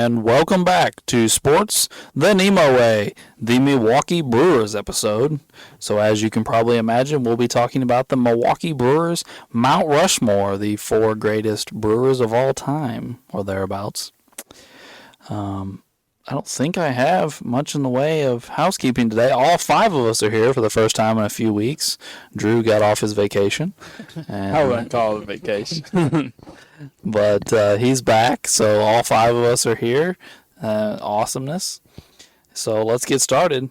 and welcome back to Sports the NEMO Way, the Milwaukee Brewers episode. So as you can probably imagine, we'll be talking about the Milwaukee Brewers Mount Rushmore, the 4 greatest brewers of all time, or thereabouts. I don't think I have much in the way of housekeeping today. All 5 of us are here for the first time in a few weeks. Drew got off his vacation. And I wouldn't call it a vacation. But he's back, so all 5 of us are here. Awesomeness. So let's get started.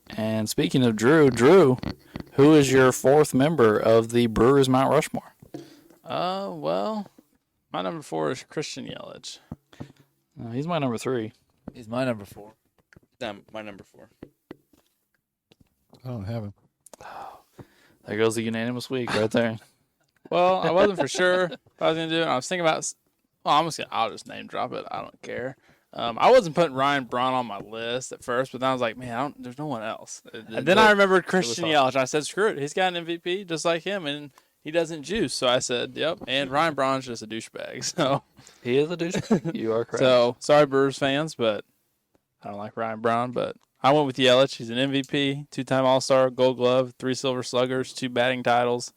And speaking of Drew, who is your 4th member of the Brewers Mount Rushmore? Well, my number 4 is Christian Yelich. He's my number 3. He's my number 4. My number 4. I don't have him. There goes the unanimous week right there. Well, I wasn't for sure what I was going to do. And I was thinking about, I'll just name drop it. I don't care. I wasn't putting Ryan Braun on my list at first, but then I was like, man, there's no one else. And then I remembered Christian Yelich. I said, screw it. He's got an MVP just like him, and he doesn't juice. So I said, yep. And Ryan Braun's just a douchebag. So he is a douchebag. You are correct. So sorry, Brewers fans, but I don't like Ryan Braun. But I went with Yelich. He's an MVP, 2-time All-Star, Gold Glove, 3 Silver Sluggers, 2 batting titles.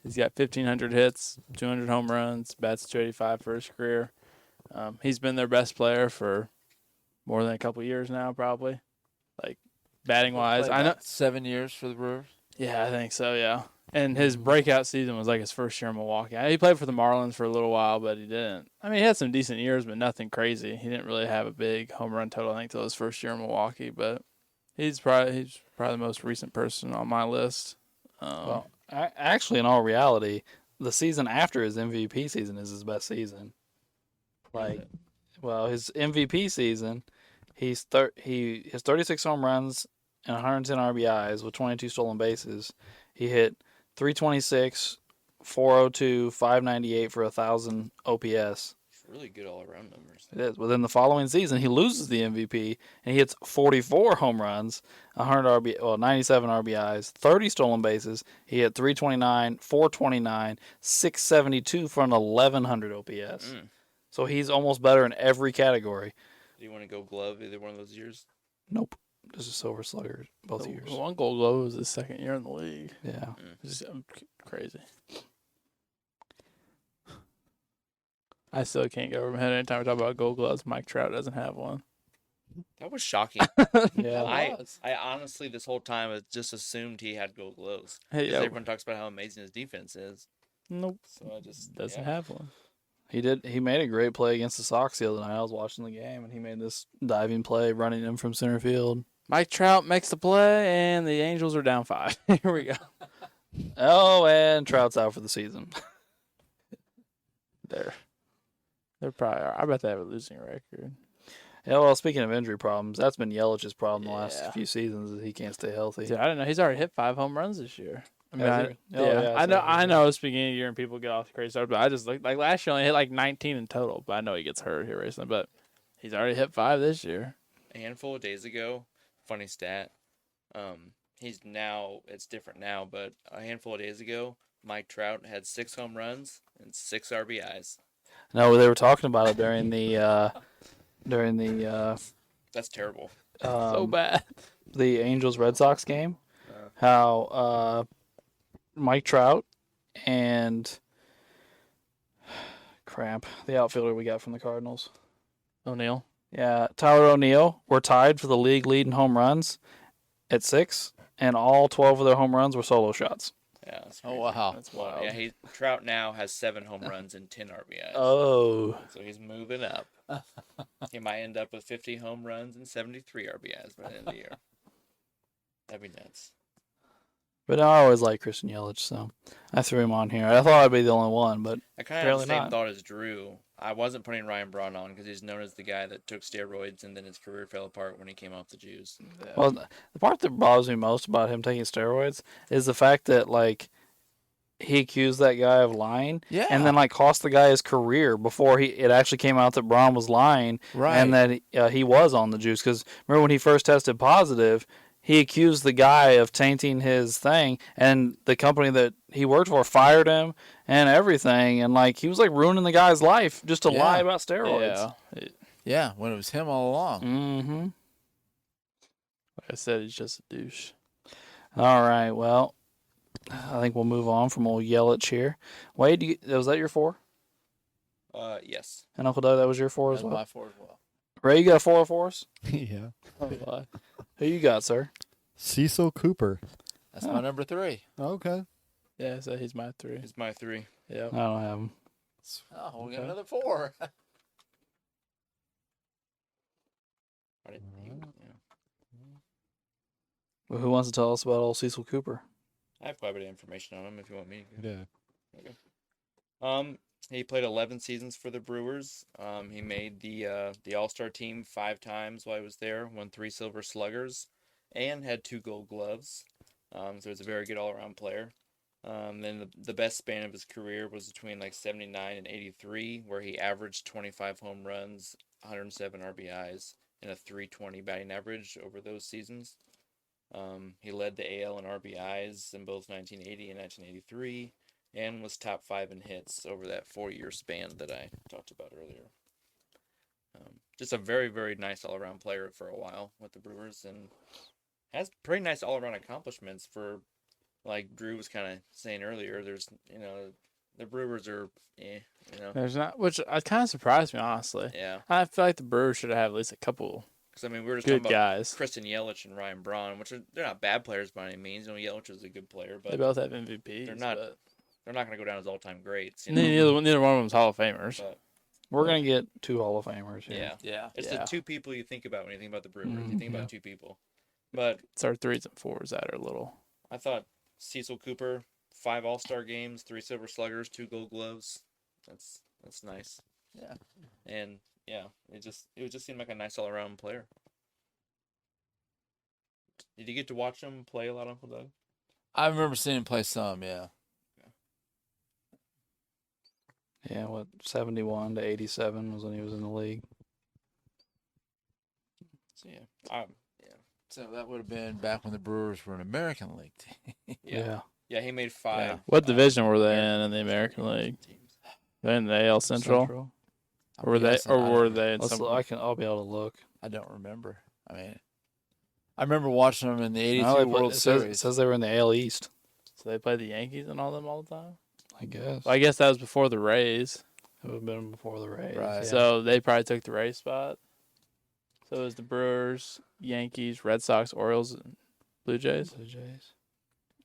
He's got 1,500 hits, 200 home runs, bats 285 for his career. He's been their best player for more than a couple years now, probably. Like batting wise, I know 7 years for the Brewers. Yeah, I think so. Yeah, and his breakout season was like his first year in Milwaukee. He played for the Marlins for a little while, but he didn't. I mean, he had some decent years, but nothing crazy. He didn't really have a big home run total, I think, till his first year in Milwaukee. But he's probably the most recent person on my list. Well, actually, in all reality, the season after his MVP season is his best season. His MVP season, he has 36 home runs and 110 RBIs with 22 stolen bases. He hit 326, 402, 598 for 1,000 OPS. Really good all-around numbers. It is. Within the following season, he loses the MVP, and he hits 44 home runs, 97 RBIs, 30 stolen bases. He hit 329, 429, 672 for an 1,100 OPS. So he's almost better in every category. Do you want to go glove either one of those years? Nope. Just a Silver Slugger both years. One Gold Glove was his second year in the league. Yeah. Just crazy. I still can't get over my head anytime we talk about Gold Gloves. Mike Trout doesn't have one. That was shocking. Yeah, I honestly, this whole time, just assumed he had Gold Gloves. Hey, everyone talks about how amazing his defense is. Nope. So I just doesn't have one. He did. He made a great play against the Sox the other night. I was watching the game, and he made this diving play running in from center field. Mike Trout makes the play, and the Angels are down 5. Here we go. Oh, and Trout's out for the season. They're probably. I bet they have a losing record. Yeah, well, speaking of injury problems, that's been Yelich's problem the last few seasons, is he can't stay healthy. Dude, I don't know. He's already hit 5 home runs this year. I mean, I know it's beginning of the year and people get off the crazy start, but I just like last year only hit like 19 in total. But I know he gets hurt here recently, but he's already hit 5 this year. A handful of days ago, funny stat. It's different now, but a handful of days ago, Mike Trout had 6 home runs and 6 RBIs. No, they were talking about it during the That's terrible. So bad. The Angels Red Sox game. How Mike Trout and the outfielder we got from the Cardinals. O'Neal. Yeah, Tyler O'Neill were tied for the league lead in home runs at 6, and all 12 of their home runs were solo shots. Yeah. That's crazy. Oh, wow. That's wild. Yeah, Trout now has 7 home runs and 10 RBIs. Oh. So he's moving up. He might end up with 50 home runs and 73 RBIs by the end of the year. That'd be nuts. But I always liked Christian Yelich, so I threw him on here. I thought I'd be the only one, but I kind of had the same thought as Drew. I wasn't putting Ryan Braun on because he's known as the guy that took steroids and then his career fell apart when he came off the juice. Yeah. Well, the part that bothers me most about him taking steroids is the fact that, like, he accused that guy of lying, and then like cost the guy his career before it actually came out that Braun was lying, and that he was on the juice. Because remember when he first tested positive, he accused the guy of tainting his thing, and the company that he worked for fired him and everything, and like he was like ruining the guy's life just to lie about steroids. Yeah, when it was him all along. Mm-hmm. Like I said, he's just a douche. All right. Well, I think we'll move on from old Yelich here. Wade, was that your 4? Yes. And Uncle Doug, that was your 4 as That's well? my 4 as well. Ray, you got a 4 for us? Yeah. Who you got, sir? Cecil Cooper. That's my number 3. Okay. Yeah, so he's my 3. He's my 3. Yeah. I don't have him. Oh, we got another 4. I didn't think, Well, who wants to tell us about old Cecil Cooper? I have quite a bit of information on him if you want me to. Yeah. He played 11 seasons for the Brewers. He made the All-Star team 5 times while he was there, won 3 Silver Sluggers, and had 2 Gold Gloves. So he's a very good all-around player. Then the best span of his career was between like 79 and 83, where he averaged 25 home runs, 107 RBIs, and a 320 batting average over those seasons. He led the AL in RBIs in both 1980 and 1983, and was top 5 in hits over that 4-year span that I talked about earlier. Just a very, very nice all-around player for a while with the Brewers, and has pretty nice all-around accomplishments for, like Drew was kind of saying earlier, there's, the Brewers are, There's not, which kind of surprised me, honestly. Yeah. I feel like the Brewers should have at least a couple Because, I mean, we were just good talking about guys. Kristen Yelich and Ryan Braun, which they're not bad players by any means. Yelich is a good player, but They both have MVPs. they're not but they're not going to go down as all-time greats. neither one of them's Hall of Famers. But, We're going to get 2 Hall of Famers here. yeah. It's yeah. the 2 people you think about when you think about the Brewers. Mhm, You think about 2 people. But It's our 3s and 4s that are a little. I thought Cecil Cooper, 5 All-Star games, 3 Silver Sluggers, 2 Gold Gloves. That's nice. Yeah. And yeah, it just seemed like a nice all-around player. Did you get to watch him play a lot, Uncle Doug? I remember seeing him play some, yeah. Yeah, 71 to 87 was when he was in the league. So yeah, So that would have been back when the Brewers were an American League team. Yeah, he made 5. Yeah. What division were they in the American League? Teams. They're in the AL Central? Or were they? Or were they in some? I'll be able to look. I don't remember. I mean, I remember watching them in the '82 No, they World it Series. says they were in the AL East. So they played the Yankees and all them all the time. I guess. Well, I guess that was before the Rays. It would have been before the Rays. Right. Yeah. So they probably took the Rays spot. So it was the Brewers, Yankees, Red Sox, Orioles, and Blue Jays. Blue Jays.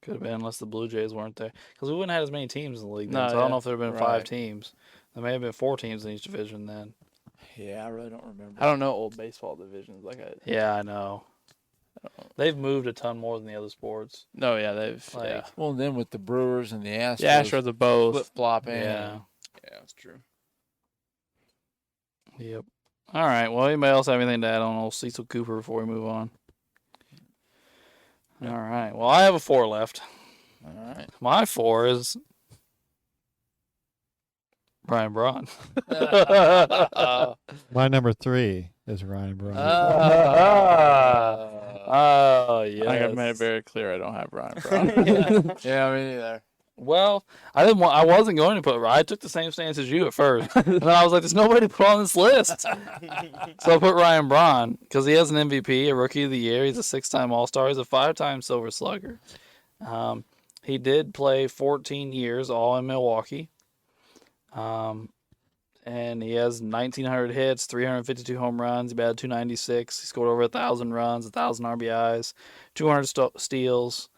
Could have been, unless the Blue Jays weren't there. Because we wouldn't have had as many teams in the league then. No, So I don't yeah. know if there would have been Right. 5 teams. There may have been 4 teams in each division then. Yeah, I really don't remember. I don't know old baseball divisions Yeah, I know. They've moved a ton more than the other sports. No, yeah, they've Like, Well, then with the Brewers and the Astros, yeah. Astros are both. flip flopping. Yeah. Yeah, that's true. Yep. All right. Well, anybody else have anything to add on old Cecil Cooper before we move on? All right. Well, I have a 4 left. All right. My 4 is Brian Braun. My number 3 is Ryan Braun. Oh, I think I've made it yes. very clear I don't have Ryan Braun. Yeah, me neither. Well, I didn't. I wasn't going to put. I took the same stance as you at first, and then I was like, "There's nobody to put on this list." So I put Ryan Braun because he has an MVP, a Rookie of the Year. He's a 6-time All-Star. He's a 5-time Silver Slugger. He did play 14 years, all in Milwaukee. And he has 1,900 hits, 352 home runs. He batted .296. He scored over 1,000 runs, 1,000 RBIs, 200 steals.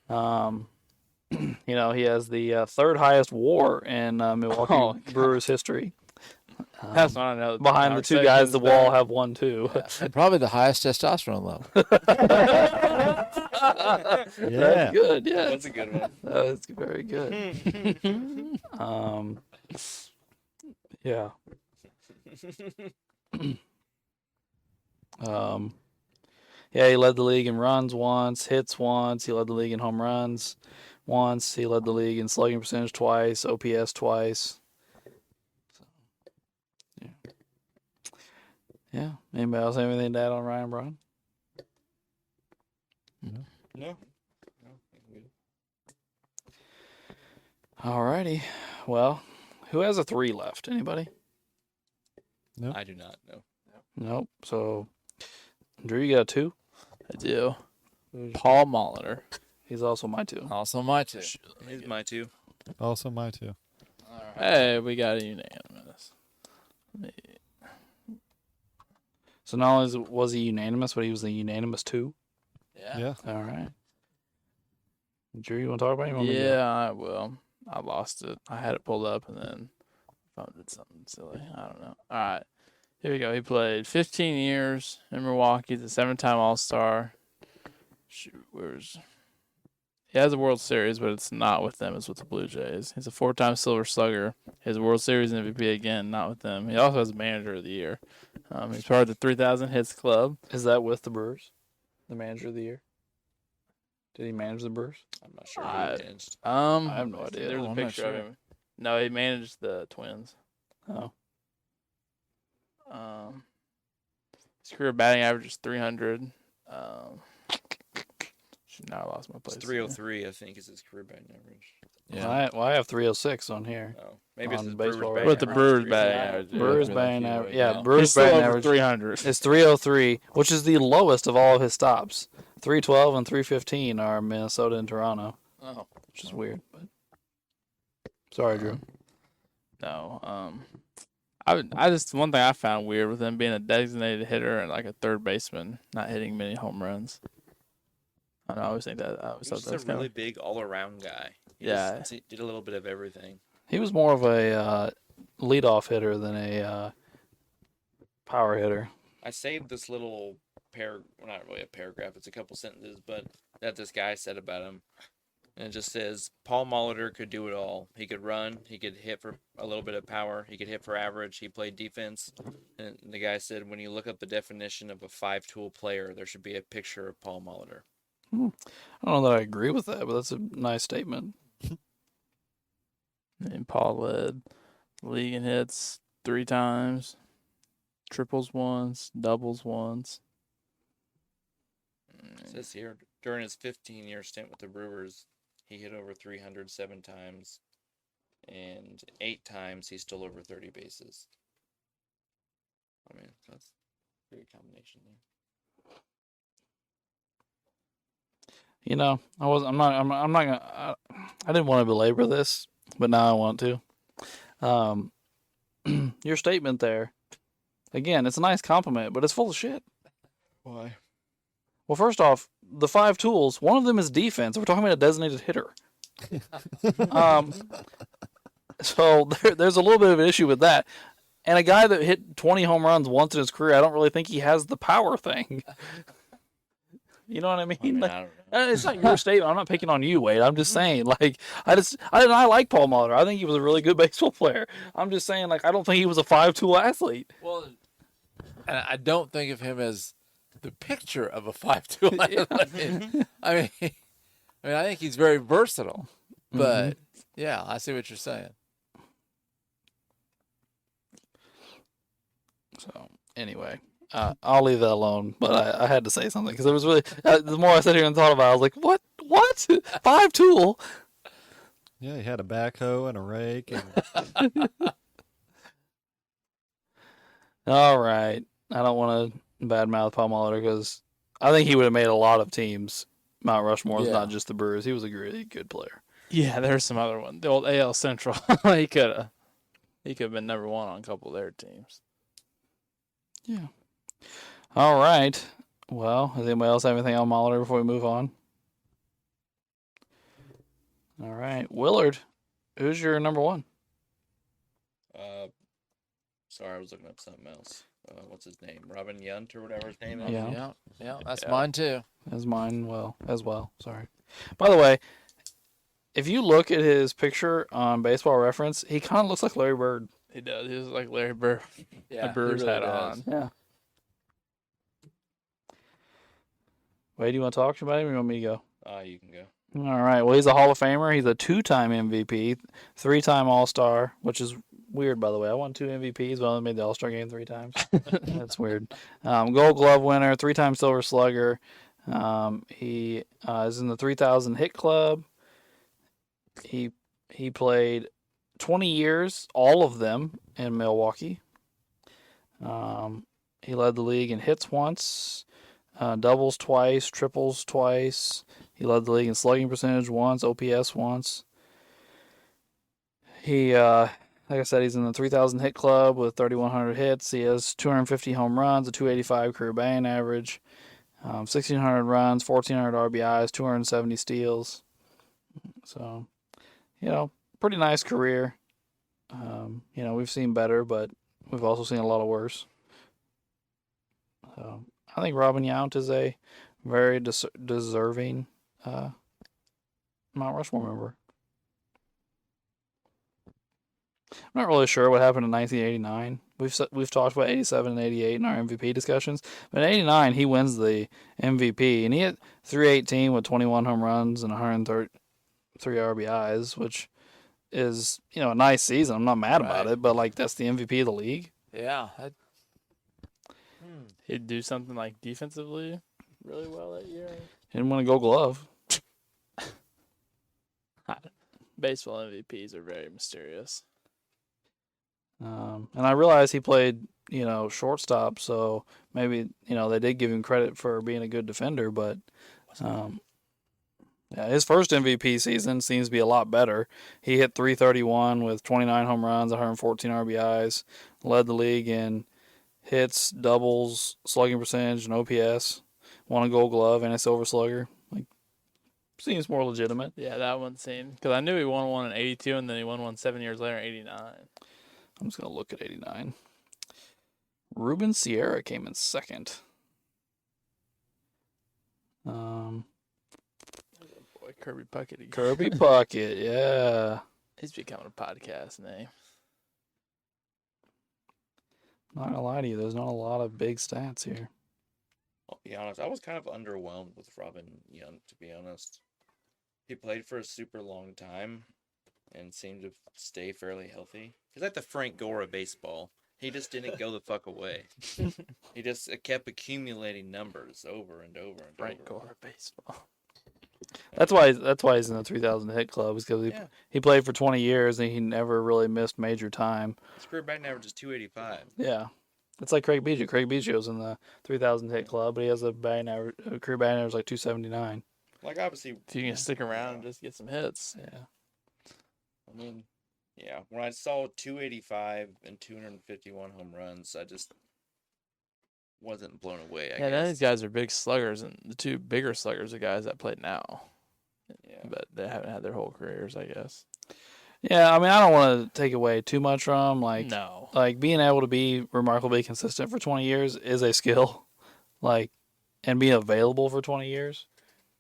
He has the 3rd highest WAR in Milwaukee Brewers history. That's not another. Behind the 2 guys, the wall have 1 too. And probably the highest testosterone level. Yeah. That's good. Yeah, That's a good one. that's very good. Yeah. Yeah, he led the league in runs once, hits once. He led the league in home runs once. He led the league in slugging percentage twice, OPS twice. So, yeah. Yeah. Anybody else have anything to add on Ryan Braun? No. Alrighty. Well, who has a 3 left? Anybody? Nope. I do not know. Nope. So, Drew, you got a 2? I do. Paul Molitor. He's also my 2. Also my 2. He's my 2. Also my 2. All right. Hey, we got a unanimous. So not only was he unanimous, but he was a unanimous 2. Yeah. All right. Drew, you want to talk about it? You want me to go? Yeah, I will. I lost it. I had it pulled up and then phone did something silly. I don't know. All right. Here we go. He played 15 years in Milwaukee. He's a 7-time All-Star. Shoot, he has a World Series, but it's not with them. It's with the Blue Jays. He's a 4-time Silver Slugger. He has a World Series MVP again, not with them. He also has Manager of the Year. He's part of the 3,000 Hits Club. Is that with the Brewers? The manager of the year? Did he manage the Brewers? I'm not sure who he managed. I have no idea. There's a I'm not picture of sure. him. No, he managed the Twins. Oh. His career batting average is 300. Now I lost my place. It's 303, I think, is his career batting average. Yeah. Well, I have 306 on here. Oh, maybe it's On his baseball Brewers With the Brewers average. batting Yeah, average. Brewers Yeah. batting Yeah. average. Yeah. Yeah, Brewers He's still batting over average 300. is 303, which is the lowest of all of his stops. 312 and 315 are Minnesota and Toronto, Oh. which is weird. But sorry, Drew. No. I just one thing I found weird with him being a designated hitter and like a third baseman, not hitting many home runs. I always think that. I always He's thought just that's a kind really big all-around guy. He Yeah. just did a little bit of everything. He was more of a leadoff hitter than a power hitter. I saved this little well, not really a paragraph, it's a couple sentences, but that this guy said about him. And it just says, Paul Molitor could do it all. He could run, he could hit for a little bit of power, he could hit for average, he played defense. And the guy said, when you look up the definition of a 5-tool player, there should be a picture of Paul Molitor. I don't know that I agree with that, but that's a nice statement. And Paul led the league in hits 3 times, triples once, doubles once. It says here, during his 15-year stint with the Brewers, he hit over 307 times, and 8 times he stole over 30 bases. I mean, that's a great combination there. You know, I'm not gonna. I didn't want to belabor this, but now I want to. Your statement there, again, it's a nice compliment, but it's full of shit. Why? Well, first off, the 5 tools, one of them is defense. We're talking about a designated hitter. So there's a little bit of an issue with that. And a guy that hit 20 home runs once in his career, I don't really think he has the power thing. You know what I mean? Like, I don't know. it's not your statement. I'm not picking on you, Wade. I'm just saying, like, I like Paul Molitor. I think he was a really good baseball player. I'm just saying, like, I don't think he was a 5-tool athlete. Well, and I don't think of him as the picture of a 5-tool athlete. I mean, I think he's very versatile. But yeah, I see what you're saying. So anyway, I'll leave that alone. But I had to say something because it was really. The more I sat here and thought about it, I was like, "What? 5-tool?" Yeah, he had a backhoe and a rake. And All right, I don't want to badmouth Paul Molitor because I think he would have made a lot of teams. Mount Rushmore is Yeah. not just the Brewers. He was a really good player. Yeah, there's some other one. The old AL Central. he could have been number 1 on a couple of their teams. Yeah. All right. Well, does anybody else have anything on Molitor before we move on? All right, Willard, who's your number 1? Sorry, I was looking up something else. What's his name? Robin Yunt or whatever his name is. Yeah. Yeah, that's Yeah. mine too. As mine, as well. Sorry. By the way, if you look at his picture on Baseball Reference, he kind of looks like Larry Bird. He does. He was like Larry Bird. Yeah, the Brewers he really hat does. on. Yeah. Wait, do you want to talk about him or you want me to go? You can go. All right. Well, he's a Hall of Famer. He's a 2-time MVP, 3-time All-Star, which is weird, by the way. I won 2 MVPs, but I only made the All-Star game 3 times. That's weird. Gold Glove winner, 3-time Silver Slugger. He is in the 3,000 Hit Club. He played 20 years, all of them in Milwaukee. He led the league in hits once, doubles twice, triples twice. He led the league in slugging percentage once, OPS once. He, like I said, he's in the 3,000 hit club with 3,100 hits. He has 250 home runs, a 285 career batting average, 1,600 runs, 1,400 RBIs, 270 steals. So, pretty nice career. We've seen better, but we've also seen a lot of worse. So, I think Robin Yount is a very deserving Mount Rushmore member. I'm not really sure what happened in 1989. We've talked about 87 and 88 in our MVP discussions, but in 89 he wins the MVP, and he hit 318 with 21 home runs and 133 RBIs, which is a nice season. I'm not mad about it, but that's the MVP of the league. Yeah. He'd do something like defensively really well that year. He didn't win a Gold Glove. Baseball MVPs are very mysterious. And I realize he played, shortstop, so maybe, they did give him credit for being a good defender, but his first MVP season seems to be a lot better. He hit 331 with 29 home runs, 114 RBIs, led the league in hits, doubles, slugging percentage, and OPS, won a Gold Glove and a Silver Slugger. Seems more legitimate. Yeah, that one seemed, because I knew he won one in 82, and then he won one 7 years later in 89. I'm just going to look at 89. Ruben Sierra came in second. Boy, Kirby Puckett again. Kirby Puckett, yeah. He's becoming a podcast name. Not going to lie to you, there's not a lot of big stats here. I'll be honest, I was kind of underwhelmed with Robin Yount, to be honest. He played for a super long time and seemed to stay fairly healthy. He's like the Frank Gore of baseball. He just didn't go the fuck away. He just kept accumulating numbers over and over and Frank over. Gore of baseball. That's why he's in the 3,000 hit club, because he played for 20 years and he never really missed major time. His career batting average is 285. Yeah. It's like Craig Biggio. Craig Biggio's in the 3,000 hit club, but he has a career batting average like 279. Obviously, if you can stick around and just get some hits. Yeah. I mean, yeah, when I saw 285 and 251 home runs, I just wasn't blown away, I guess. None of these guys are big sluggers, and the two bigger sluggers are guys that play now. Yeah. But they haven't had their whole careers, I guess. Yeah, I mean, I don't want to take away too much from him. No. Being able to be remarkably consistent for 20 years is a skill. And being available for 20 years.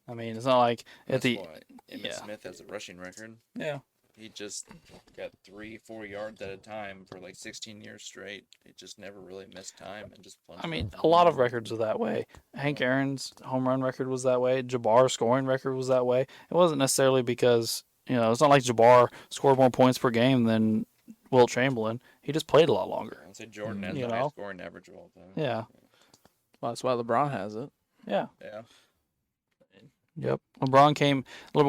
I mean, it's not like That's why Emmitt Smith has a rushing record. Yeah. He just got 3-4 yards at a time for 16 years straight. He just never really missed time and just plunged. I mean, a lot of records are that way. Hank Aaron's home run record was that way. Jabbar's scoring record was that way. It wasn't necessarily because, it's not like Jabbar scored more points per game than Wilt Chamberlain. He just played a lot longer. I'd say Jordan has the highest scoring average of all time. Yeah. Well, that's why LeBron has it. Yeah. Yeah. Yep. LeBron came. What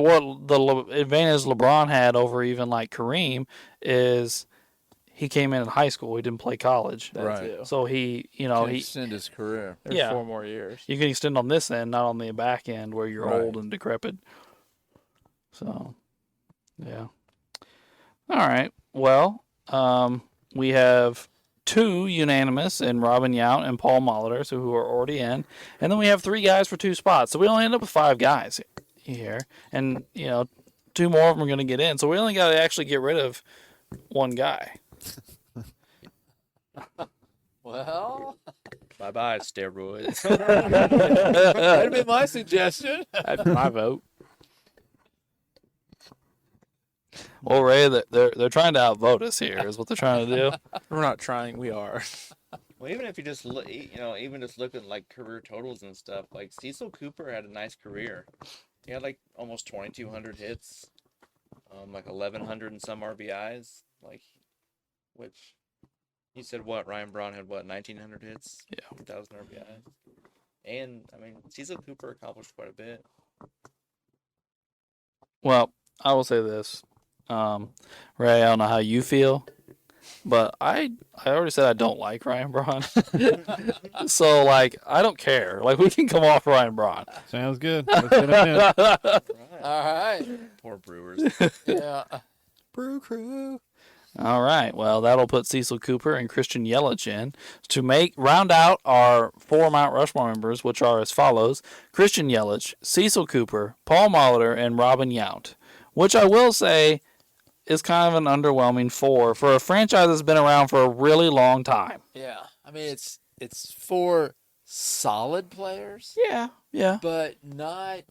the advantage LeBron had over even Kareem is he came in high school. He didn't play college. Right. So he, he extend his career. There's 4 more years. You can extend on this end, not on the back end where you're old and decrepit. So, yeah. All right. Well, we have 2 unanimous in Robin Yount and Paul Molitor, who are already in. And then we have 3 guys for 2 spots. So we only end up with 5 guys here. And, 2 more of them are going to get in. So we only got to actually get rid of 1 guy. Well, Bye-bye, steroids. that'd be my suggestion. That's my vote. Well, Ray, they're trying to outvote us here is what they're trying to do. We're not trying. We are. Well, even if you just look, even just look at career totals and stuff, Cecil Cooper had a nice career. He had almost 2,200 hits, 1,100 and some RBIs, which he said Ryan Braun had 1,900 hits, 1,000 RBIs, and I mean Cecil Cooper accomplished quite a bit. Well, I will say this, Ray. I don't know how you feel, But I already said I don't like Ryan Braun. So, like, I don't care. Like, we can come off Ryan Braun. Sounds good. Let's get him in. All right. Poor Brewers. Yeah. Brew Crew. All right. Well, that'll put Cecil Cooper and Christian Yelich in to round out our 4 Mount Rushmore members, which are as follows: Christian Yelich, Cecil Cooper, Paul Molitor, and Robin Yount. Which I will say is kind of an underwhelming 4 for a franchise that's been around for a really long time. Yeah. I mean, it's 4 solid players, Yeah. but not.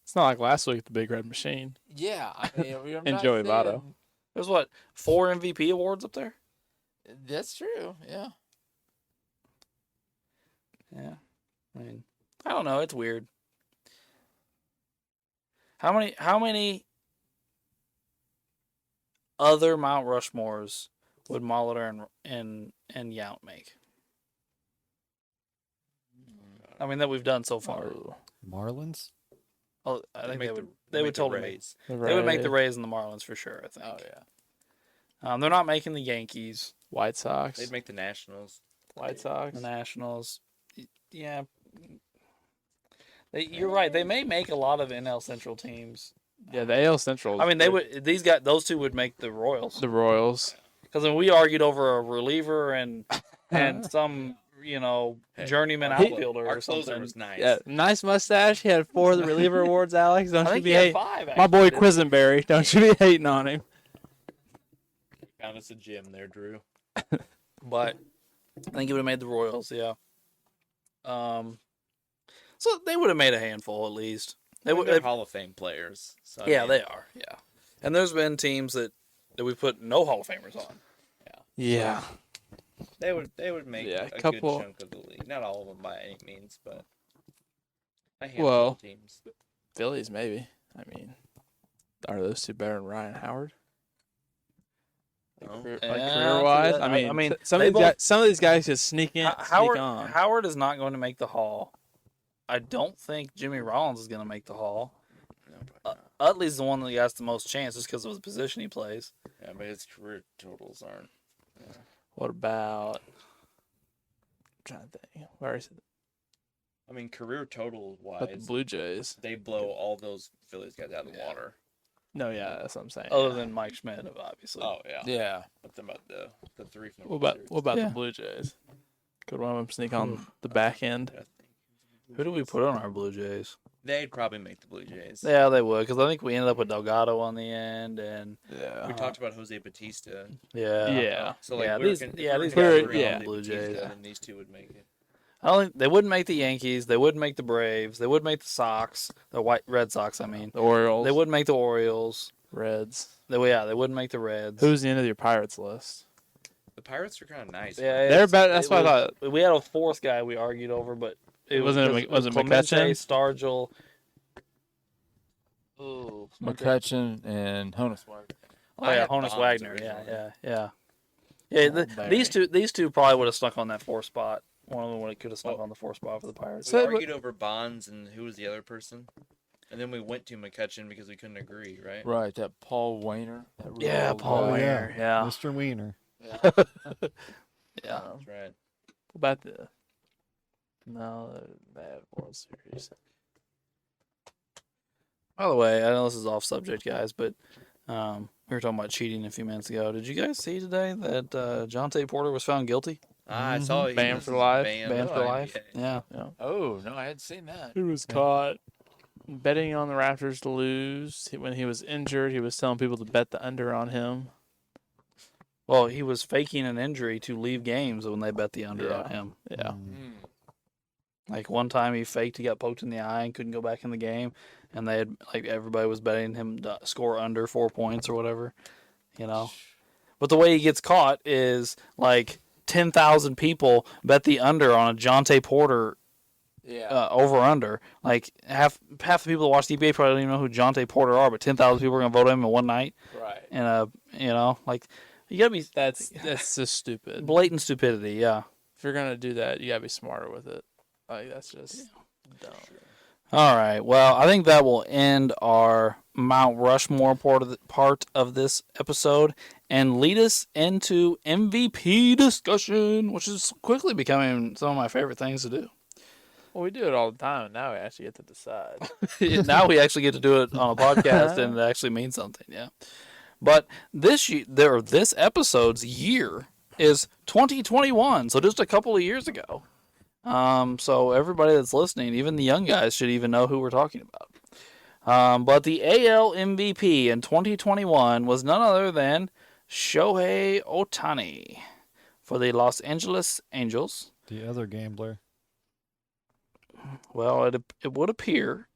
It's not like last week, the Big Red Machine. Yeah. I mean, I'm And not Joey saying- Votto. There's 4 MVP awards up there? That's true. Yeah. Yeah. I mean, I don't know. It's weird. How many other Mount Rushmores would Molitor and Yount make? I mean, that we've done so far. Marlins? Oh, I think they would the totally make. Rays. They would make the Rays and the Marlins for sure, I think. Oh yeah. They're not making the Yankees, White Sox. They'd make the Nationals. White Sox. the Nationals. Yeah. You're right. They may make a lot of NL Central teams. Yeah, the AL Central. I mean, those two would make the Royals. The Royals. Because we argued over a reliever and some, journeyman outfielder Our or closer something. was nice. Yeah, nice mustache. He had 4 of the reliever awards, Alex. Don't I you think be he had hating. 5. My boy actually. Quisenberry. Don't you be hating on him. Found us a gym there, Drew. But I think he would have made the Royals, yeah. So they would have made a handful at least. They're Hall of Fame players. So, Yeah, they are. Yeah, and there's been teams that we put no Hall of Famers on. Yeah. They would make Yeah, a couple- good chunk of the league. Not all of them by any means, but a handful Well, of teams. Phillies, maybe. I mean, are those 2 better than Ryan Howard? No. Career Yeah, wise, I I mean, mean, some they of these guys just sneak in, Howard sneak on. Howard is not going to make the Hall. I don't think Jimmy Rollins is going to make the Hall. No, probably not. Utley's the one that has the most chances because of the position he plays. Yeah, but his career totals aren't. What about? I'm trying to think. Where is it? I mean, career total But the wise, Blue Jays. they blow all those Phillies guys out of the water. No, yeah, that's what I'm saying. Other than Mike Schmidt, obviously. Oh yeah. Yeah. But about the 3 from the What about Yeah. the Blue Jays? Could one of them sneak on the back end? Who do we put on our Blue Jays? They'd probably make the Blue Jays. Yeah, they would, because I think we ended up with Delgado on the end, and Yeah. We talked about Jose Batista. Yeah. So like, Yeah, we were these- con- if yeah, we were these guys considering were on Jose the Blue Batista, Jays. then these two would make it. I don't think they wouldn't make the Yankees. They wouldn't make the Braves. They wouldn't make the Sox, the Red Sox. I mean, The Orioles. they wouldn't make the Orioles. Reds. They wouldn't make the Reds. Who's the end of your Pirates list? The Pirates are kind of nice. Yeah, They're better. That's what I thought. We had a 4th guy we argued over, but Was it Clemente, McCutchen? Stargell. Ooh, McCutchen and Honus. Oh yeah, Honus Wagner. Yeah. These two probably would have stuck on that 4th spot. One of them could have stuck on the 4th spot for the Pirates. We argued over Bonds and who was the other person, and then we went to McCutchen because we couldn't agree, right? Right, that Paul Wainer. That really Yeah, old Paul guy. Wainer. Yeah. Mr. Wiener. Yeah. That's right. What about the? No, they have World Series. By the way, I know this is off subject, guys, but we were talking about cheating a few minutes ago. Did you guys see today that Jonte Porter was found guilty? I saw he Banned was for life. Banned for life? Yeah. Oh, no, I hadn't seen that. He was caught betting on the Raptors to lose. When he was injured, he was telling people to bet the under on him. Well, he was faking an injury to leave games when they bet the under on him. Yeah. Like one time he faked, he got poked in the eye and couldn't go back in the game, and they had everybody was betting him to score under 4 points or whatever, But the way he gets caught is 10,000 people bet the under on a Jonte Porter over under. Like half the people that watch the NBA probably don't even know who Jonte Porter are, but 10,000 people are gonna vote him in one night. Right. And you gotta be That's just stupid. blatant stupidity. Yeah. If you're gonna do that, you gotta be smarter with it. Like that's just dumb. All right. Well, I think that will end our Mount Rushmore part of this episode and lead us into MVP discussion, which is quickly becoming some of my favorite things to do. Well, we do it all the time, and now we actually get to decide. Now we actually get to do it on a podcast, and it actually means something. Yeah. But this episode's year is 2021, so just a couple of years ago. So everybody that's listening, even the young guys, should even know who we're talking about. But the AL MVP in 2021 was none other than Shohei Ohtani for the Los Angeles Angels. The other gambler. Well, it would appear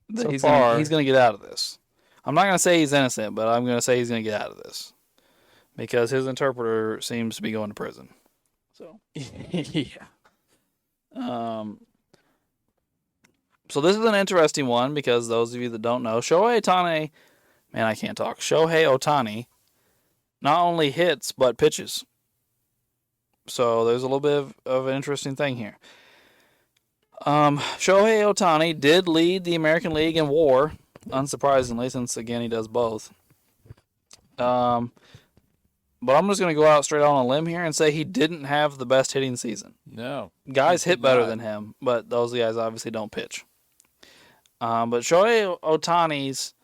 that So he's far. going to get out of this. I'm not going to say he's innocent, but I'm going to say he's going to get out of this because his interpreter seems to be going to prison. So Yeah. So this is an interesting one because those of you that don't know, Shohei Ohtani, man, I can't talk. Shohei Ohtani not only hits but pitches. So there's a little bit of an interesting thing here. Shohei Ohtani did lead the American League in WAR, unsurprisingly, since again he does both. But I'm just going to go out straight on a limb here and say he didn't have the best hitting season. No. Guys He hit did better not. than him, but those guys obviously don't pitch. But Shohei Ohtani's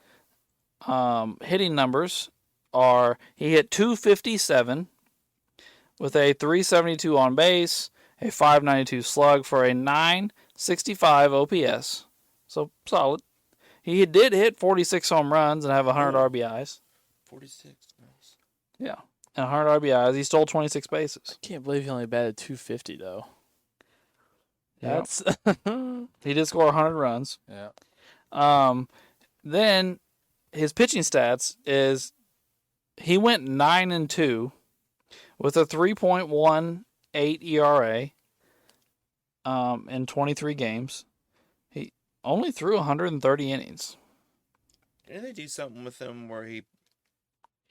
hitting numbers are he hit 257 with a 372 on base, a 592 slug for a 965 OPS. So solid. He did hit 46 home runs and have 100 RBIs. 46. Nice. Yeah. And 100 RBIs. He stole 26 bases. Can't believe he only batted 250 though. Yeah. That's He did score 100 runs. Yeah. Then his pitching stats is he went 9-2 with a 3.18 ERA in 23 games. He only threw 130 innings. Didn't they do something with him where he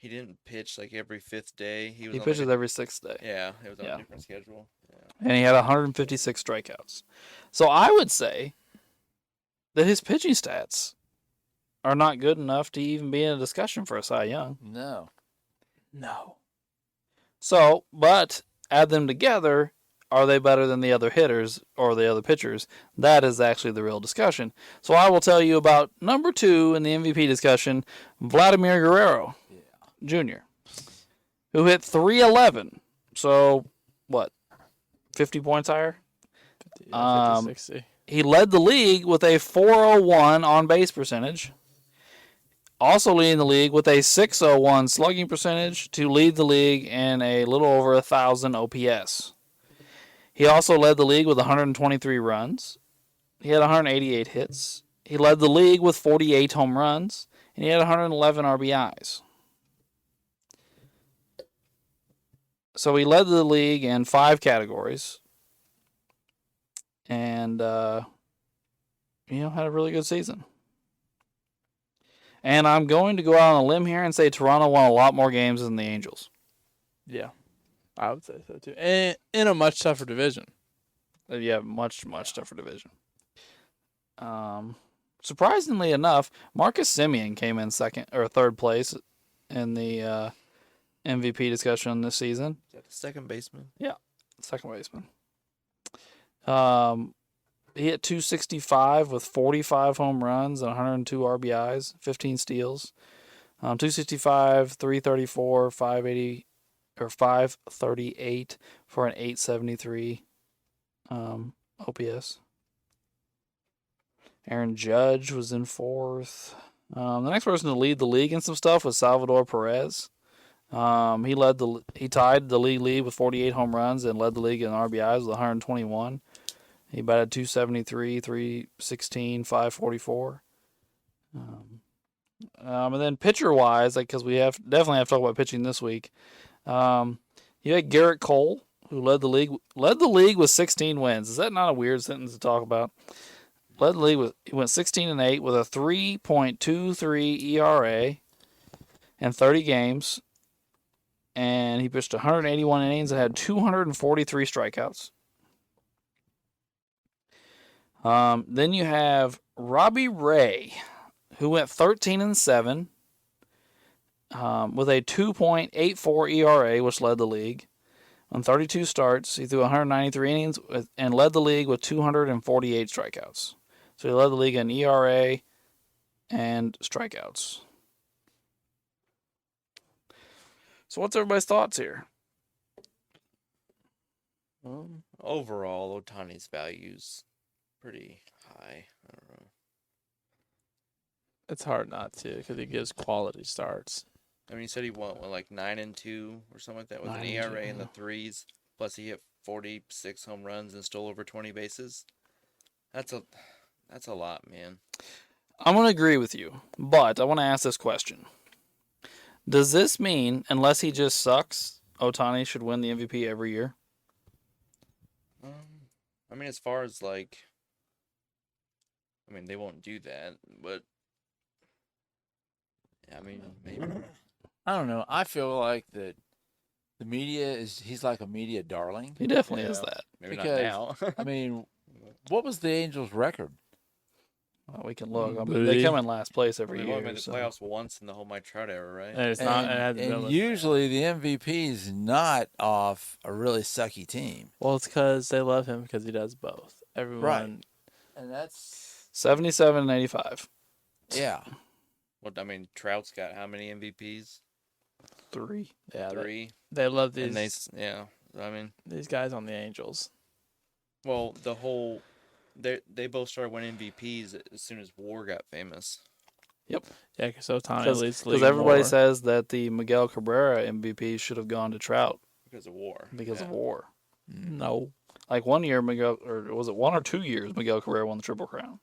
didn't pitch like every fifth day? He was He on, pitches like, every sixth day. yeah, it was on Yeah. a different schedule. Yeah. And he had 156 strikeouts. So I would say that his pitching stats are not good enough to even be in a discussion for a Cy Young. No. no. So, but add them together, are they better than the other hitters or the other pitchers? That is actually the real discussion. So I will tell you about number 2 in the MVP discussion, Vladimir Guerrero Jr., who hit 311. So, what, 50 points higher? 50, 60. He led the league with a 401 on-base percentage. Also leading the league with a 601 slugging percentage to lead the league in a little over 1,000 OPS. He also led the league with 123 runs. He had 188 hits. He led the league with 48 home runs, and he had 111 RBIs. So he led the league in 5 categories, and had a really good season. And I'm going to go out on a limb here and say Toronto won a lot more games than the Angels. Yeah, I would say so too. And in a much tougher division. Yeah, much tougher division. Surprisingly enough, Marcus Semien came in third place in the MVP discussion this season. Is that the second baseman? Second baseman. He hit 265 with 45 home runs and 102 RBIs, 15 steals. 265, 334, 580 or 538 for an 873 OPS. Aaron Judge was in 4th. The next person to lead the league in some stuff was Salvador Perez. He tied the league with 48 home runs and led the league in RBIs with 121. He batted 273, 316, 544. And then pitcher-wise, because we definitely have to talk about pitching this week. You had Garrett Cole, who led the league with 16 wins. Is that not a weird sentence to talk about? Led the league he went 16-8 with a 3.23 ERA in 30 games, and he pitched 181 innings and had 243 strikeouts. Then you have Robbie Ray, who went 13-7 with a 2.84 ERA, which led the league. On 32 starts, he threw 193 innings and led the league with 248 strikeouts. So he led the league in ERA and strikeouts. So what's everybody's thoughts here? Overall, Ohtani's value's pretty high. I don't know. It's hard not to because he gives quality starts. I mean, he said he went like 9-2 or something like that with an ERA in the threes. Plus, he hit 46 home runs and stole over 20 bases. That's a lot, man. I'm going to agree with you, but I want to ask this question. Does this mean, unless he just sucks, Ohtani should win the MVP every year? I mean, as far as like, I mean, they won't do that, but I mean, maybe. I don't know. I feel like that the media he's like a media darling. He definitely is that. Maybe Because, not now. I mean, what was the Angels' record? Well, we can look. I mean, they come in last place every They year. only made the so. playoffs once in the whole Mike Trout era, right? And it's not. It hasn't been And with- usually the MVP is not off a really sucky team. Well, it's because they love him because he does both. Everyone. Right. And that's 77 and 85. yeah. Well, I mean, Trout's got how many MVPs? 3. Yeah. 3. They love And these. I mean, These guys on the Angels. well, the whole they both started winning MVPs as soon as WAR got famous. Yeah, because Ohtani leads the league Because everybody more. says that the Miguel Cabrera MVP should have gone to Trout Because of WAR. because of Yeah. WAR. No. Like 1 year, Miguel, or was it 1 or 2 years, Miguel Cabrera won the Triple Crown?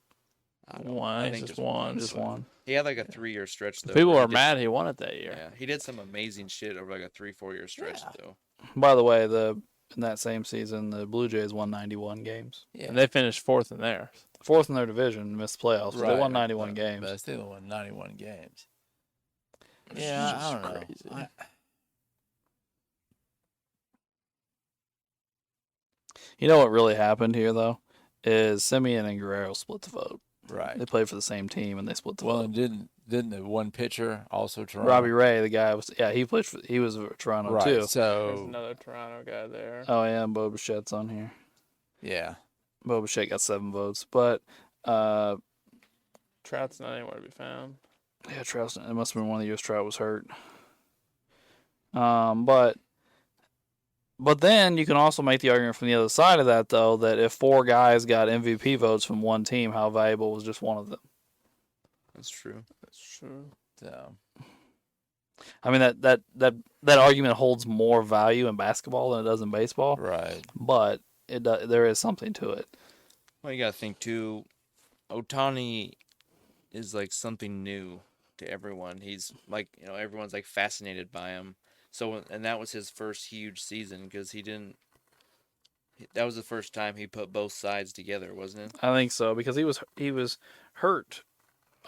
One. I It's think just one. Just one. He had like a 3-year stretch though. People where are he mad he won it that year. Yeah, he did some amazing shit over like a 3-4 year stretch Yeah. though. By the way, in that same season, the Blue Jays won 91 games. Yeah. And they finished fourth in theirs. Fourth in their division, missed the playoffs. But they won 91 but, games. But they still won 91 games. Yeah, I don't know. Crazy. You know what really happened here, though, is Simeon and Guerrero split the vote. Right. They played for the same team and they split the Well, vote. and didn't the one pitcher also Toronto? Robbie Ray, the guy he was for Toronto right. too. There's So another Toronto guy there. Oh yeah, and Bo Bichette's on here. yeah. Bo Bichette got 7 votes, but Trout's not anywhere to be found. yeah, Trout. It must have been one of the years Trout was hurt. But then you can also make the argument from the other side of that, though, that if 4 guys got MVP votes from one team, how valuable was just one of them? That's true. That's true. So I mean, that argument holds more value in basketball than it does in baseball, right. but there is something to it. Well, you gotta think too. Ohtani is like something new to everyone. He's like, everyone's like fascinated by him. So, and that was his first huge season because that was the first time he put both sides together, wasn't it? I think so because he was hurt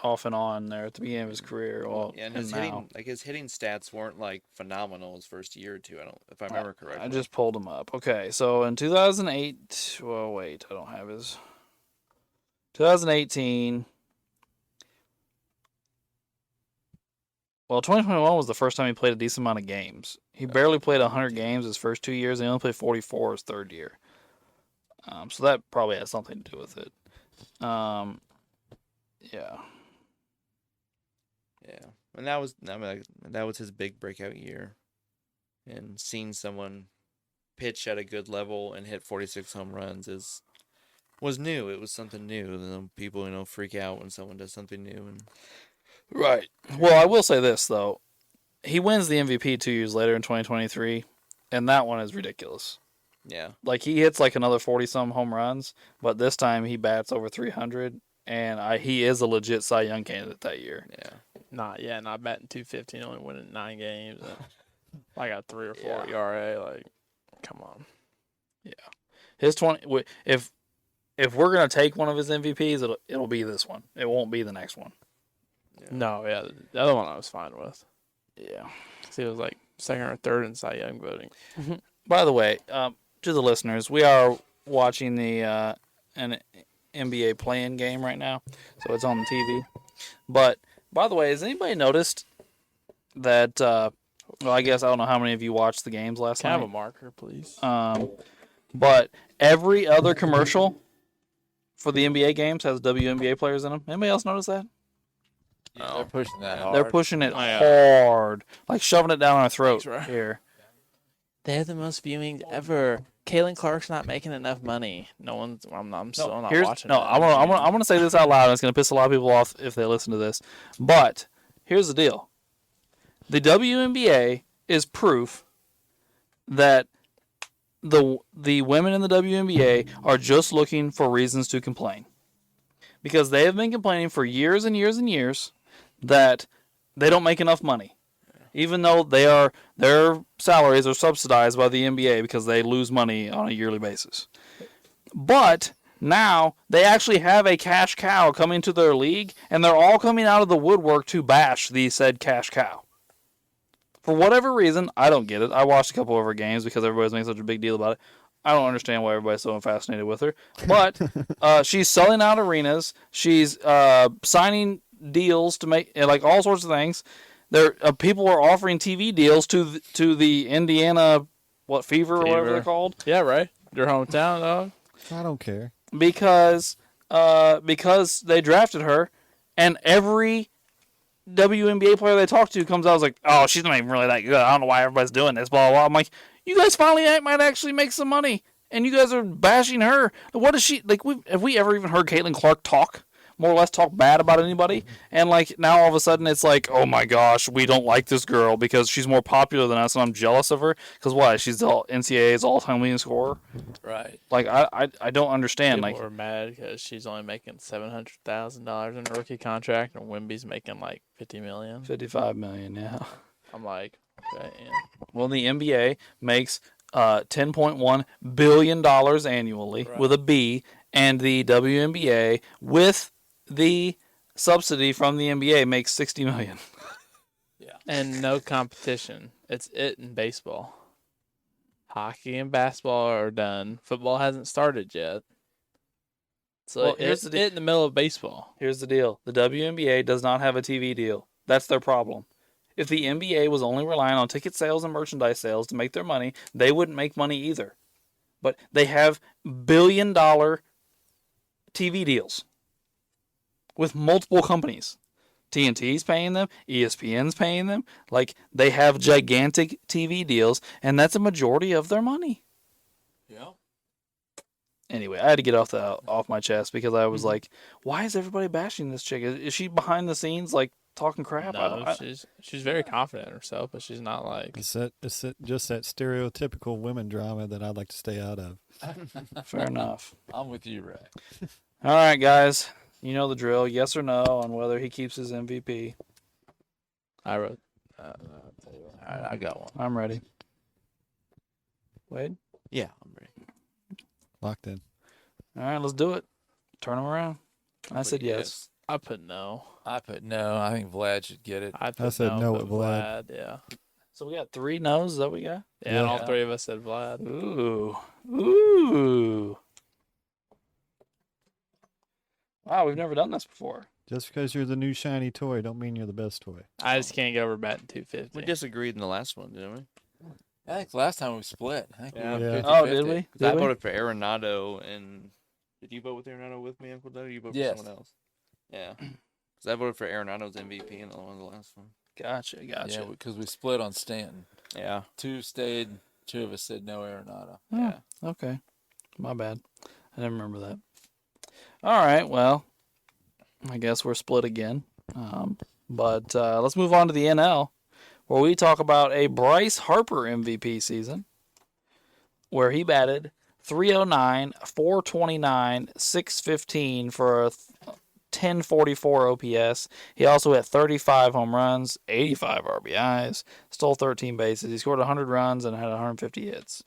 off and on there at the beginning of his career. Well, Yeah, and and now. his hitting stats weren't like phenomenal his first year or two. If I remember correctly. I just pulled him up. Okay, so in 2008, well, wait, I don't have his. 2018. Well, 2021 was the first time he played a decent amount of games. He barely played 100 games his first 2 years, and he only played 44 his third year. So that probably has something to do with it. Yeah. Yeah, and that was his big breakout year, and seeing someone pitch at a good level and hit 46 home runs was new. It was something new. And then people, freak out when someone does something new. And Right. Well, I will say this, though. He wins the MVP 2 years later in 2023, and that one is ridiculous. yeah, Like, he hits like another 40-some home runs, but this time he bats over 300, and he is a legit Cy Young candidate that year. yeah. Not batting 250, only winning 9 games. I got 3 or 4 Yeah. ERA. Like, come on. His 20. If we're gonna take one of his MVPs, it'll be this one. It won't be the next one. No, yeah, the other one I was fine with. Yeah. See, it was like second or third in Cy Young voting. By the way, to the listeners, we are watching the an NBA play-in game right now, so it's on the TV. But by the way, has anybody noticed that? Well, I guess I don't know how many of you watched the games last Can I night. have a marker, please? But every other commercial for the NBA games has WNBA players in them. Anybody else notice that? Yeah, they're pushing that hard. They're pushing it yeah. hard, like shoving it down our throat Thanks, Ryan. here. They have the most viewings ever. Caitlin Clark's not making enough money. No one's. I'm still not watching. No, I'm gonna say this out loud. And it's gonna piss a lot of people off if they listen to this. But here's the deal: the WNBA is proof that the women in the WNBA are just looking for reasons to complain, because they have been complaining for years and years and years that they don't make enough money, even though their salaries are subsidized by the NBA because they lose money on a yearly basis. But now they actually have a cash cow coming to their league, and they're all coming out of the woodwork to bash the said cash cow. For whatever reason, I don't get it. I watched a couple of her games because everybody's making such a big deal about it. I don't understand why everybody's so fascinated with her. But she's selling out arenas. She's signing deals to make like all sorts of things. There, people are offering TV deals to the Indiana Fever or whatever they're called. Yeah, right. Your hometown, dog. I don't care. Because they drafted her, and every WNBA player they talk to comes out as like, oh, she's not even really that good. I don't know why everybody's doing this, blah, blah, blah. I'm like, you guys finally might actually make some money, and you guys are bashing her. What is she, like, have we ever even heard Caitlin Clark more or less talk bad about anybody? And, like, now all of a sudden it's like, oh, my gosh, we don't like this girl because she's more popular than us, and I'm jealous of her. Because what? She's the NCAA's all-time leading scorer? Right. Like, I don't understand. People Like, are mad because she's only making $700,000 in a rookie contract, and Wemby's making like $50 million. $55 million, yeah. I'm like, okay, yeah. Well, the NBA makes $10.1 billion annually with a B, and the WNBA with the subsidy from the NBA makes $60 million. Yeah. And no competition. It's it in baseball. Hockey and basketball are done. Football hasn't started yet. So Well, it's it in the middle of baseball. Here's the deal. The WNBA does not have a TV deal. That's their problem. If the NBA was only relying on ticket sales and merchandise sales to make their money, they wouldn't make money either. But they have billion-dollar TV deals with multiple companies. TNT's paying them, ESPN's paying them. Like, they have gigantic TV deals, and that's a majority of their money. Yeah. Anyway, I had to get off my chest because I was like, why is everybody bashing this chick? Is she behind the scenes, like, talking crap? No, she's very confident in herself, but she's not like... It's just that stereotypical women drama that I'd like to stay out of. Fair enough. I'm with you, Ray. All right, guys. You know the drill. Yes or no on whether he keeps his MVP. I wrote... All right, I got one. I'm ready. Wade? Yeah, I'm ready. Locked in. All right, let's do it. Turn him around. I said yes. I put no. I put no. I think Vlad should get it. I said no but with Vlad. Yeah. So we got 3 no's. Is that what we got? Yeah, and all three of us said Vlad. Ooh. Wow, we've never done this before. Just because you're the new shiny toy don't mean you're the best toy. I just can't get over batting 250. We disagreed in the last one, didn't we? I think last time we split. I think we went Yeah. 50-50. Oh, did we? I voted for Arenado, and did you vote with Arenado with me, Uncle Doe? Or you voted Yes. for someone else? Yeah. Because I voted for Arenado's MVP in the last one. Gotcha. Yeah, because we split on Stanton. Yeah. 2 stayed. 2 of us said no Arenado. Oh, Yeah. okay. My bad. I didn't remember that. All right. Well, I guess we're split again. But let's move on to the NL, where we talk about a Bryce Harper MVP season, where he batted .309, .429, .615 for a .1044 OPS. He also hit 35 home runs, 85 RBIs, stole 13 bases. He scored 100 runs and had 150 hits.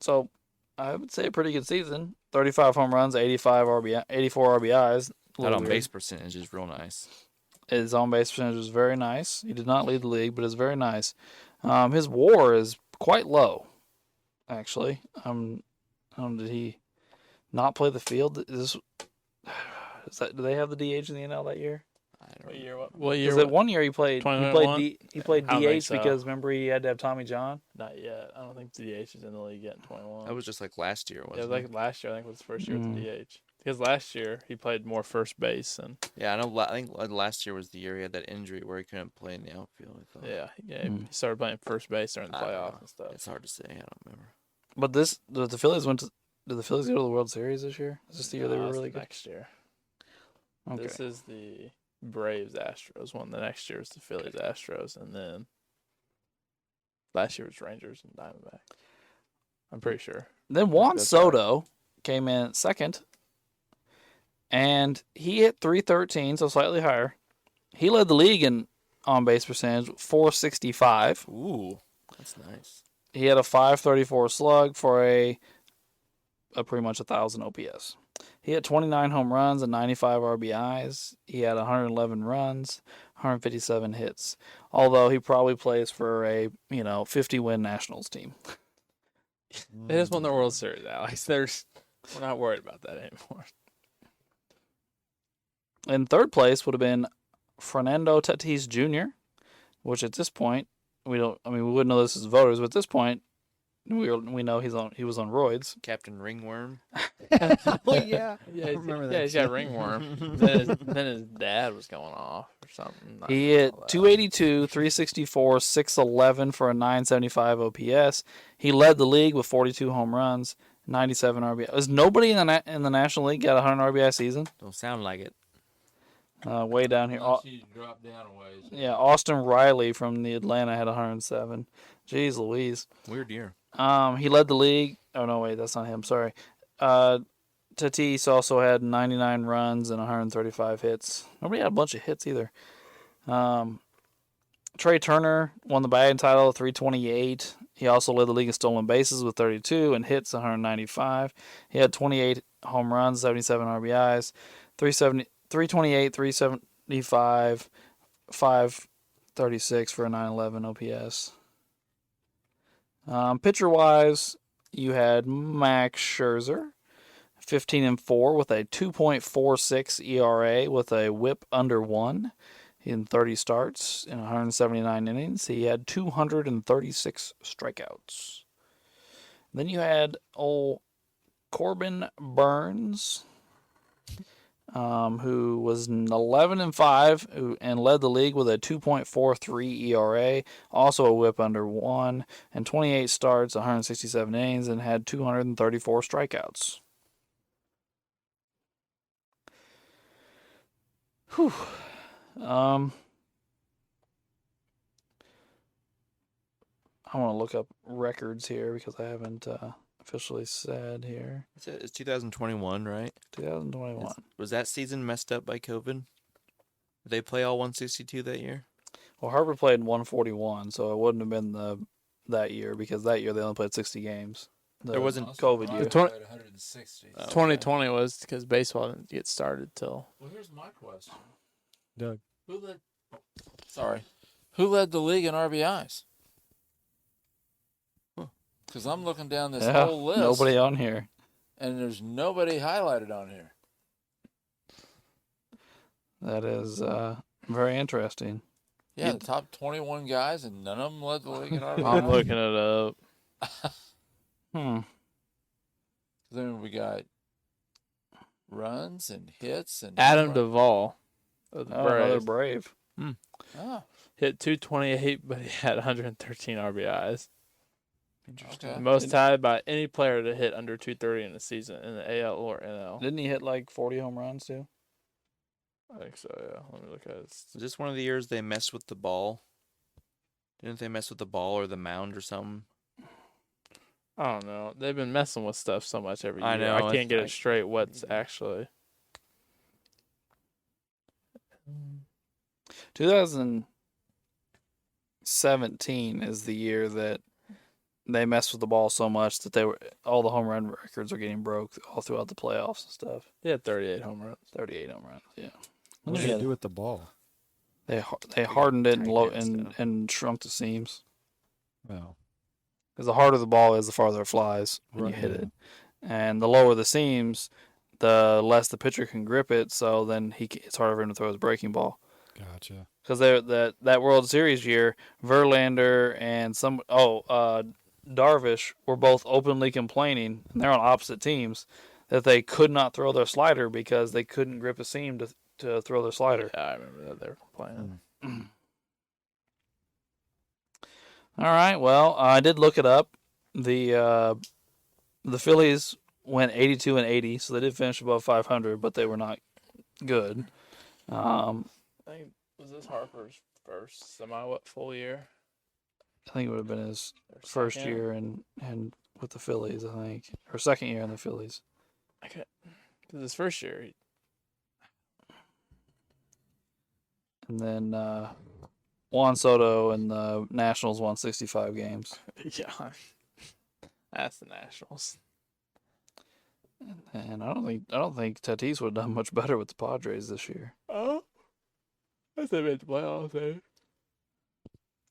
So I would say a pretty good season. 35 home runs, 84 RBIs. That on base percentage is real nice. His on base percentage was very nice. He did not lead the league, but it's very nice. His WAR is quite low, actually. Did he not play the field. Do they have the DH in the NL that year? I don't What know. year? What year? Because that one year he played 2021? he played I don't think DH so. because remember he had to have Tommy John. Not yet. I don't think the DH is in the league yet in 21. That was just like last year, Yeah, wasn't it was it? like last year. I think was the first year with the DH. Because last year he played more first base and Yeah, I know. I think last year was the year he had that injury where he couldn't play in the outfield. I thought. yeah, he started playing first base during the I don't playoffs know. and stuff. It's hard to say. I don't remember. But did the Phillies go to the World Series this year? Is this the year they were really good? Next year. Okay. This is the Braves Astros one. The next year is the Phillies Astros, and then last year was Rangers and Diamondback. I'm pretty sure. Then Juan That's Soto came in second, and he hit .313, so slightly higher. He led the league in on-base percentage, .465. Ooh, that's nice. He had a .534 slug for a pretty much 1,000 OPS. He had 29 home runs and 95 RBIs. He had 111 runs, 157 hits. Although he probably plays for a 50-win Nationals team. They just won the World Series, Alex. We're not worried about that anymore. In third place would have been Fernando Tatis Jr., which at this point we wouldn't know this as voters, but at this point we know he was on roids. Captain Ringworm. Oh yeah, Yeah, I remember that. Yeah, he's got ringworm. then his dad was going off or something. He hit 282, 364, 611 for a 975 OPS. He led the league with 42 home runs, 97 RBI. Is nobody in the National League got a 100 RBI season? Don't sound like it. Way down here. You drop down a ways. Yeah, Austin Riley from the Atlanta had 107. Jeez Louise. Weird year. He led the league. Oh, no, wait, that's not him. Sorry. Tatis also had 99 runs and 135 hits. Nobody had a bunch of hits either. Trey Turner won the batting title at 328. He also led the league in stolen bases with 32 and hits 195. He had 28 home runs, 77 RBIs, 328, 375, 536 for a 911 OPS. Pitcher-wise, you had Max Scherzer, 15-4 with a 2.46 ERA with a WHIP under 1 in 30 starts in 179 innings. He had 236 strikeouts. Then you had old Corbin Burns, who was 11-5 and led the league with a 2.43 ERA, also a WHIP under 1, and 28 starts, 167 innings, and had 234 strikeouts. Whew. I want to look up records here because I haven't officially said here. It's 2021, right? 2021. Was that season messed up by COVID? Did they play all 162 that year? Well, Harvard played 141, so it wouldn't have been that year because that year they only played 60 games. There wasn't COVID year. 160. 2020 was because baseball didn't get started till. Well, here's my question. Doug. Who led the league in RBIs? Because I'm looking down this whole list. Nobody on here. And there's nobody highlighted on here. That is very interesting. Yeah, the top 21 guys, and none of them led the league in RBIs. I'm looking it up. Then we got runs and hits and Adam Duvall of the Another Braves. Brave. Oh, Hit 228, but he had 113 RBIs. interesting. Okay. Most tied by any player to hit under 230 in a season in the AL or NL. Didn't he hit like 40 home runs too? I think so, yeah. Let me look at it. Was this one of the years they messed with the ball? Didn't they mess with the ball or the mound or something? I don't know. They've been messing with stuff so much every year. I know, I can't get I- it straight what's actually. 2017 is the year that they messed with the ball so much that all the home run records are getting broke all throughout the playoffs and stuff. He had 38 home runs. 38 home runs. Yeah. What did they do with the ball? They hardened it tightened it and stuff. and shrunk the seams. Well, Because the harder the ball is, the farther it flies when you Right, hit yeah. it. and the lower the seams, the less the pitcher can grip it. So then it's harder for him to throw his breaking ball. Gotcha. Because that World Series year, Verlander and Darvish were both openly complaining, and they're on opposite teams, that they could not throw their slider because they couldn't grip a seam to throw their slider. Yeah, I remember that they were complaining. All right. Well, I did look it up. The Phillies went 82 and 80, so they did finish above 500, but they were not good. I think was this Harper's first full year? I think it would have been his first year and with the Phillies, I think, or second year in the Phillies. Okay, because his first year. And then Juan Soto and the Nationals won 65 games. Yeah, that's the Nationals. And I don't think Tatis would have done much better with the Padres this year. Oh, I said made the playoffs.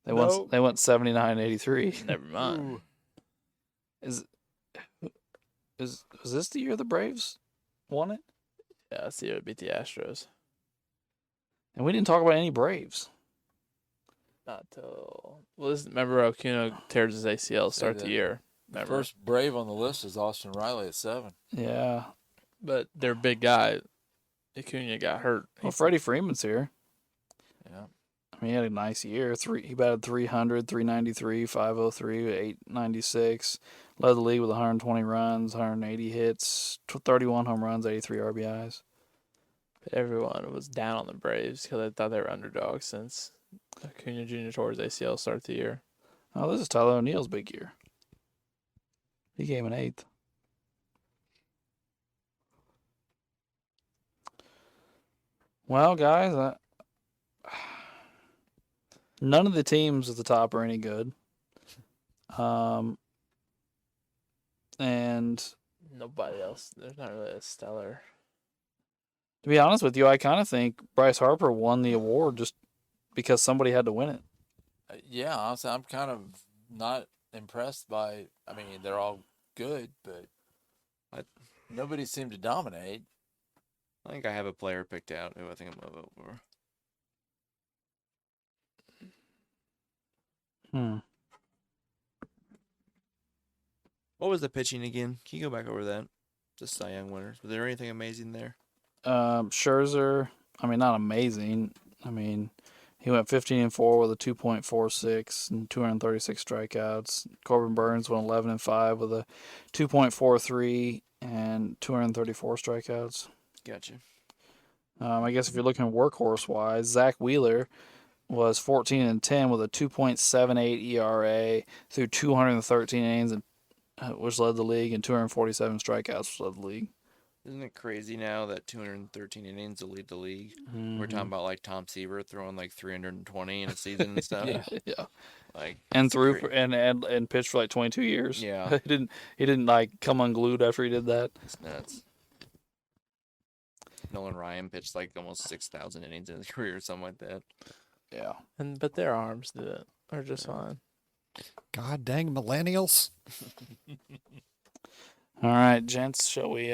They went 79-83. Never mind. Was this the year the Braves won it? Yeah, that's the year it beat the Astros. And we didn't talk about any Braves. Not till remember Acuna tears his ACL to start the year. The first Brave on the list is Austin Riley at 7. Yeah, but their big guy Acuna got hurt. Well, Freddie Freeman's here. Yeah. I mean, he had a nice year. He batted 300, 393, 503, 896. Led the league with 120 runs, 180 hits, 31 home runs, 83 RBIs. Everyone was down on the Braves because they thought they were underdogs since Acuna Jr. tore his ACL start the year. Oh, this is Tyler O'Neill's big year. He came in 8th. Well, guys, none of the teams at the top are any good. And nobody else. There's not really a stellar. To be honest with you, I kind of think Bryce Harper won the award just because somebody had to win it. Yeah, honestly, I'm kind of not impressed by. I mean, they're all good, but nobody seemed to dominate. I think I have a player picked out who I think I'm going to vote for. What was the pitching again? Can you go back over that? The Cy Young winners. Was there anything amazing there? Scherzer, I mean, not amazing. I mean, he went 15-4 with a 2.46 and 236 strikeouts. Corbin Burns went 11-5 with a 2.43 and 234 strikeouts. Gotcha. I guess if you're looking workhorse-wise, Zach Wheeler was 14-10 with a 2.78 ERA through 213 innings, which led the league, and 247 strikeouts, which led the league. Isn't it crazy now that 213 innings will lead the league? Mm-hmm. We're talking about like Tom Seaver throwing like 320 in a season and stuff. Yeah. Like and and pitched for like 22 years. Yeah. he didn't like come unglued after he did that. It's nuts. Nolan Ryan pitched like almost 6,000 innings in his career or something like that. Yeah. But their arms are just fine. God dang millennials. All right, gents, shall we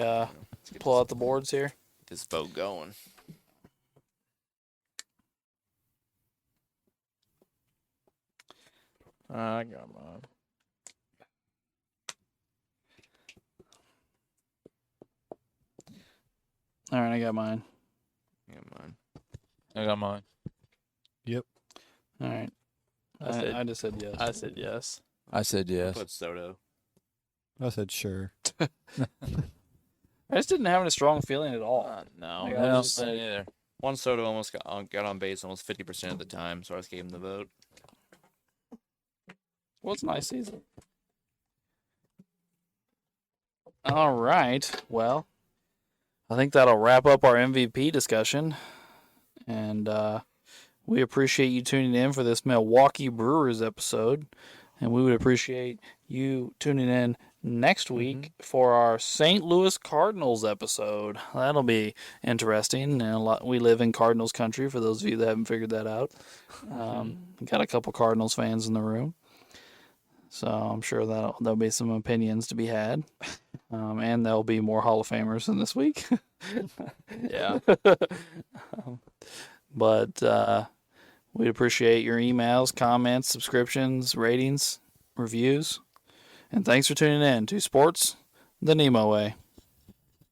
pull out the boards here? Get this vote going. I got mine. All right, I got mine. I got mine. Yep. All right. I just said yes. I said yes. I said yes. Put Soto. I said sure. I just didn't have any strong feeling at all. No. I don't say either. Juan Soto almost got on base almost 50% of the time, so I just gave him the vote. Well, it's a nice season. All right. Well, I think that'll wrap up our MVP discussion. And we appreciate you tuning in for this Milwaukee Brewers episode. And we would appreciate you tuning in next week for our St. Louis Cardinals episode. That'll be interesting. And we live in Cardinals country, for those of you that haven't figured that out. Got a couple Cardinals fans in the room. So I'm sure there'll be some opinions to be had. And there'll be more Hall of Famers than this week. Yeah. But we'd appreciate your emails, comments, subscriptions, ratings, reviews. And thanks for tuning in to Sports the NEMO Way.